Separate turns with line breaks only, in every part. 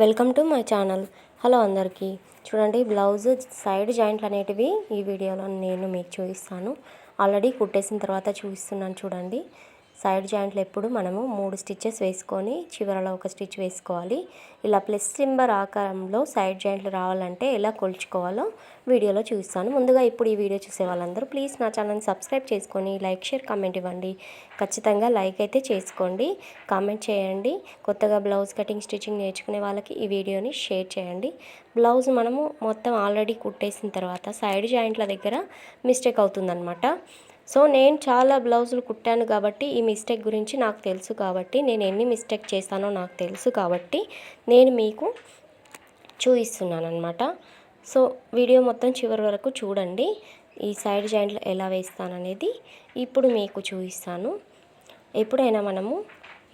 Welcome to my channel. Hello అందరికీ. చూడండి, blouse side జాయింట్లు అనేటివి ఈ వీడియోలో నేను మీకు చూపిస్తాను. ఆల్రెడీ కుట్టేసిన తర్వాత చూపిస్తున్నాను. చూడండి, సైడ్ జాయింట్లు ఎప్పుడు మనము 3 స్టిచ్చెస్ వేసుకొని చివరలో ఒక స్టిచ్ వేసుకోవాలి. ఇలా ప్లస్ సింబల్ ఆకారంలో సైడ్ జాయింట్లు రావాలంటే ఎలా కొలుచుకోవాలో వీడియోలో చూపిస్తాను. ముందుగా ఇప్పుడు ఈ వీడియో చూసే వాళ్ళందరూ ప్లీజ్ నా ఛానల్ని సబ్స్క్రైబ్ చేసుకొని లైక్, షేర్, కామెంట్ ఇవ్వండి. ఖచ్చితంగా లైక్ అయితే చేసుకోండి, కామెంట్ చేయండి. కొత్తగా బ్లౌజ్ కటింగ్, స్టిచ్చింగ్ నేర్చుకునే వాళ్ళకి ఈ వీడియోని షేర్ చేయండి. బ్లౌజ్ మనము మొత్తం ఆల్రెడీ కుట్టేసిన తర్వాత సైడ్ జాయింట్ల దగ్గర మిస్టేక్ అవుతుందన్నమాట. సో నేను చాలా బ్లౌజులు కుట్టాను కాబట్టి ఈ మిస్టేక్ గురించి నాకు తెలుసు, కాబట్టి నేను ఎన్ని మిస్టేక్ చేస్తానో నాకు తెలుసు, కాబట్టి నేను మీకు చూపిస్తున్నాను అనమాట. సో వీడియో మొత్తం చివరి వరకు చూడండి. ఈ సైడ్ జాయింట్లు ఎలా వేస్తాననేది ఇప్పుడు మీకు చూపిస్తాను. ఎప్పుడైనా మనము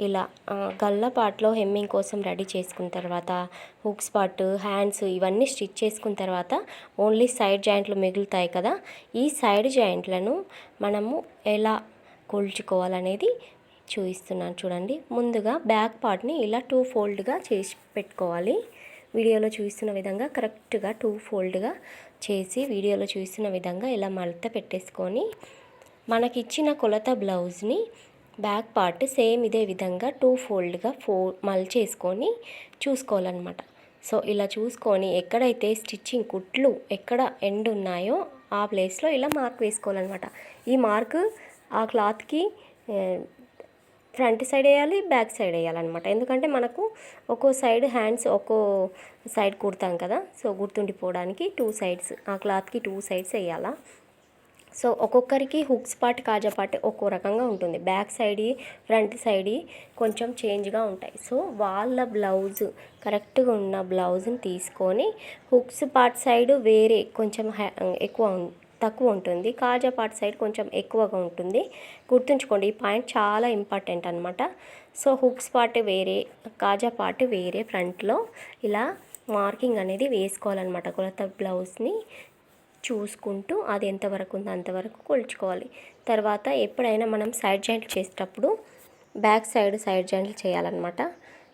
ఇలా గల్ల పార్ట్లో హెమ్మింగ్ కోసం రెడీ చేసుకున్న తర్వాత హుక్స్ పార్ట్, హ్యాండ్స్ ఇవన్నీ స్టిచ్ చేసుకున్న తర్వాత ఓన్లీ సైడ్ జాయింట్లు మిగులుతాయి కదా. ఈ సైడ్ జాయింట్లను మనము ఎలా కొలుచుకోవాలనేది చూపిస్తున్నాను. చూడండి, ముందుగా బ్యాక్ పార్ట్ని ఇలా 2 ఫోల్డ్గా చేసి పెట్టుకోవాలి. వీడియోలో చూపిస్తున్న విధంగా కరెక్ట్గా 2 ఫోల్డ్గా చేసి వీడియోలో చూపిస్తున్న విధంగా ఇలా మడత పెట్టేసుకొని మనకిచ్చిన కొలత బ్లౌజ్ని బ్యాక్ పార్ట్ సేమ్ ఇదే విధంగా 2 ఫోల్డ్గా మలిచేసుకొని చూసుకోవాలన్నమాట. సో ఇలా చూసుకొని ఎక్కడైతే స్టిచ్చింగ్ కుట్లు ఎక్కడ ఎండ్ ఉన్నాయో ఆ ప్లేస్లో ఇలా మార్క్ వేసుకోవాలన్నమాట. ఈ మార్క్ ఆ క్లాత్కి ఫ్రంట్ సైడ్ వేయాలి, బ్యాక్ సైడ్ వేయాలన్నమాట. ఎందుకంటే మనకు ఒక్కో సైడ్ హ్యాండ్స్ ఒక్కో సైడ్ కుడతాం కదా. సో గుర్తుండిపోవడానికి 2 సైడ్స్, ఆ క్లాత్కి 2 సైడ్స్ వేయాలా. సో ఒక్కొక్కరికి హుక్స్ పార్ట్, కాజా పార్ట్ ఒక్కో రకంగా ఉంటుంది. బ్యాక్ సైడ్, ఫ్రంట్ సైడ్ కొంచెం చేంజ్గా ఉంటాయి. సో వాళ్ళ బ్లౌజ్ కరెక్ట్గా ఉన్న బ్లౌజ్ని తీసుకొని హుక్స్ పార్ట్ సైడ్ వేరే కొంచెం తక్కువ ఉంటుంది, కాజా పార్ట్ సైడ్ కొంచెం ఎక్కువగా ఉంటుంది. గుర్తుంచుకోండి, ఈ పాయింట్ చాలా ఇంపార్టెంట్ అనమాట. సో హుక్స్ పార్ట్ వేరే, కాజా పార్ట్ వేరే ఫ్రంట్లో ఇలా మార్కింగ్ అనేది వేసుకోవాలన్నమాట. కొలత బ్లౌజ్ని చూసుకుంటూ అది ఎంతవరకు ఉందో అంతవరకు కొలుచుకోవాలి. తర్వాత ఎప్పుడైనా మనం సైడ్ జాయింట్లు చేసేటప్పుడు బ్యాక్ సైడ్ జాయింట్లు చేయాలన్నమాట.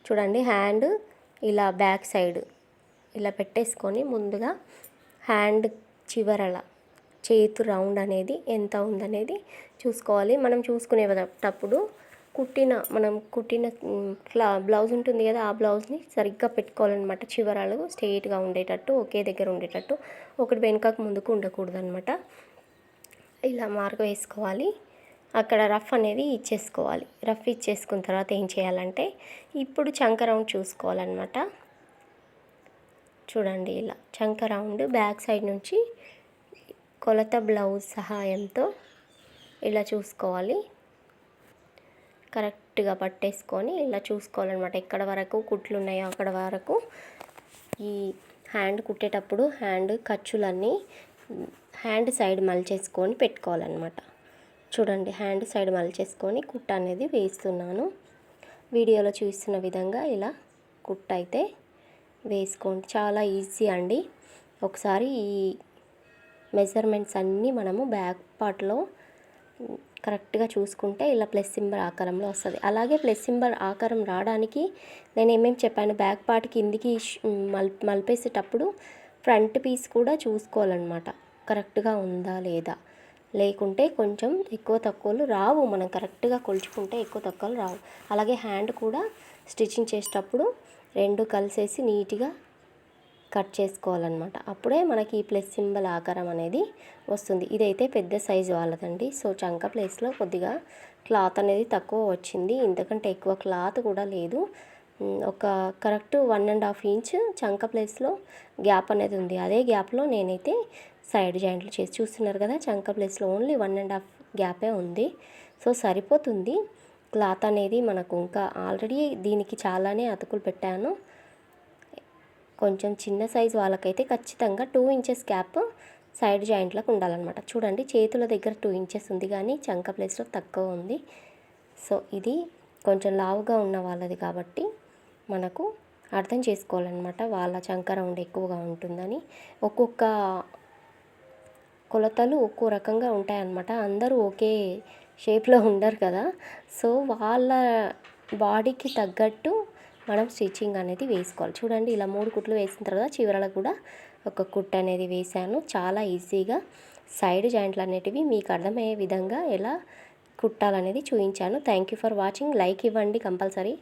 చూడండి, హ్యాండ్ ఇలా బ్యాక్ సైడ్ ఇలా పెట్టేసుకొని ముందుగా హ్యాండ్ చివరల చేతు రౌండ్ అనేది ఎంత ఉందనేది చూసుకోవాలి. మనం చూసుకునేటప్పుడు మనం కుట్టిన బ్లౌజ్ ఉంటుంది కదా, ఆ బ్లౌజ్ని సరిగ్గా పెట్టుకోవాలన్నమాట. చివరలు స్ట్రెయిట్గా ఉండేటట్టు, ఒకే దగ్గర ఉండేటట్టు, ఒకటి వెనుకకు ముందుకు ఉండకూడదు అనమాట. ఇలా మార్క్ వేసుకోవాలి. అక్కడ రఫ్ అనేది ఇచ్చేసుకోవాలి. రఫ్ ఇచ్చేసుకున్న తర్వాత ఏం చేయాలంటే ఇప్పుడు చంక రౌండ్ చూసుకోవాలన్నమాట. చూడండి, ఇలా చంక రౌండ్ బ్యాక్ సైడ్ నుంచి కొలత బ్లౌజ్ సహాయంతో ఇలా చూసుకోవాలి. కరెక్ట్గా పట్టేసుకొని ఇలా చూసుకోవాలన్నమాట. ఎక్కడ వరకు కుట్లు ఉన్నాయో అక్కడ వరకు ఈ హ్యాండ్ కుట్టేటప్పుడు హ్యాండ్ ఖర్చులన్నీ హ్యాండ్ సైడ్ మలిచేసుకొని పెట్టుకోవాలన్నమాట. చూడండి, హ్యాండ్ సైడ్ మలిచేసుకొని కుట్ట అనేది వేస్తున్నాను. వీడియోలో చూస్తున్న విధంగా ఇలా కుట్ట అయితే వేసుకోండి. చాలా ఈజీ అండి. ఒకసారి ఈ మెజర్మెంట్స్ అన్నీ మనము బ్యాక్ పార్ట్లో కరెక్ట్గా చూసుకుంటే ఇలా ప్లస్ సింబల్ ఆకారంలో వస్తుంది. అలాగే ప్లస్ సింబల్ ఆకారం రావడానికి నేను ఏమేమి చెప్పాను, బ్యాక్ పార్ట్ కిందికి మలిపేసేటప్పుడు ఫ్రంట్ పీస్ కూడా చూసుకోవాలన్నమాట. కరెక్ట్గా ఉందా లేదా, లేకుంటే కొంచెం ఎక్కువ తక్కువలు రావు. మనం కరెక్ట్గా కొలుచుకుంటే ఎక్కువ తక్కువలు రావు. అలాగే హ్యాండ్ కూడా స్టిచ్చింగ్ చేసేటప్పుడు 2 కలిసేసి నీట్గా కట్ చేసుకోవాలన్నమాట. అప్పుడే మనకి ఈ ప్లస్ సింబల్ ఆకారం అనేది వస్తుంది. ఇదైతే పెద్ద సైజు వాళ్ళదండి. సో చంక ప్లేస్లో కొద్దిగా క్లాత్ అనేది తక్కువ వచ్చింది, ఇంతకంటే ఎక్కువ క్లాత్ కూడా లేదు. ఒక కరెక్ట్ 1.5 ఇంచ్ చంక ప్లేస్లో గ్యాప్ అనేది ఉంది. అదే గ్యాప్లో నేనైతే సైడ్ జాయింట్లు చేసి చూస్తున్నారు కదా. చంక ప్లేస్లో ఓన్లీ 1.5 గ్యాపే ఉంది. సో సరిపోతుంది క్లాత్ అనేది మనకు. ఇంకా ఆల్రెడీ దీనికి చాలానే అతుకులు పెట్టాను. కొంచెం చిన్న సైజు వాళ్ళకైతే ఖచ్చితంగా 2 ఇంచెస్ గ్యాప్ సైడ్ జాయింట్లకు ఉండాలన్నమాట. చూడండి, చేతుల దగ్గర 2 ఇంచెస్ ఉంది, కానీ చంక ప్లేస్లో తక్కువ ఉంది. సో ఇది కొంచెం లావుగా ఉన్న వాళ్ళది కాబట్టి మనకు అర్థం చేసుకోవాలన్నమాట, వాళ్ళ చంక రౌండ్ ఎక్కువగా ఉంటుందని. ఒక్కొక్క కొలతలు ఒక్కో రకంగా ఉంటాయన్నమాట. అందరూ ఒకే షేప్లో ఉండరు కదా. సో వాళ్ళ బాడీకి తగ్గట్టు మనం స్టిచ్చింగ్ అనేది వేసుకోవాలి. చూడండి ఇలా 3 కుట్లు వేసిన తర్వాత చివరలో కూడా ఒక కుట్టు అనేది వేసాను. చాలా ఈజీగా సైడ్ జాయింట్లు అనేటివి మీకు అర్థమయ్యే విధంగా ఎలా కుట్టాలనేది చూపించాను. Thank you for watching. Like ఇవ్వండి కంపల్సరీ.